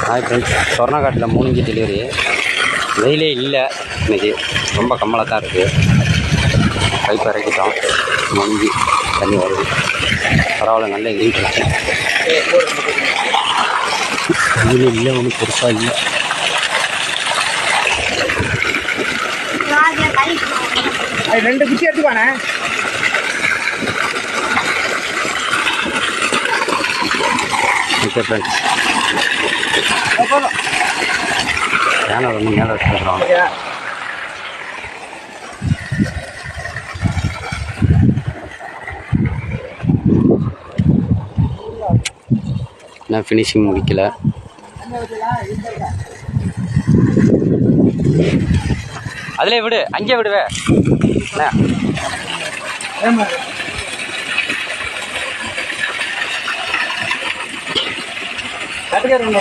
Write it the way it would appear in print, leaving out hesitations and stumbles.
Hi friends, சொர்ணக்காட்டில் மூலிங்கி delivery. வெயிலே இல்லை இன்றைக்கி, ரொம்ப கம்மலாக தான் இருக்குது. பைப் இறக்கிட்டோம், மூலிங்கி தண்ணி வருது. பரவாயில்ல, நல்ல வெயில் இருக்குது. வெயில் இல்லை, ஒன்றும் பெருசாக இல்லை. ரெண்டு குச்சி எடுத்துக்கானே. ஓகே ஃப்ரெண்ட்ஸ், சேனல் வந்து மேலே வச்சுருக்கிறோம். இன்னும் ஃபினிஷிங் முடிக்கல. அதிலே விடு, அங்கே விடுவே என்ன கட்டுக்காரங்க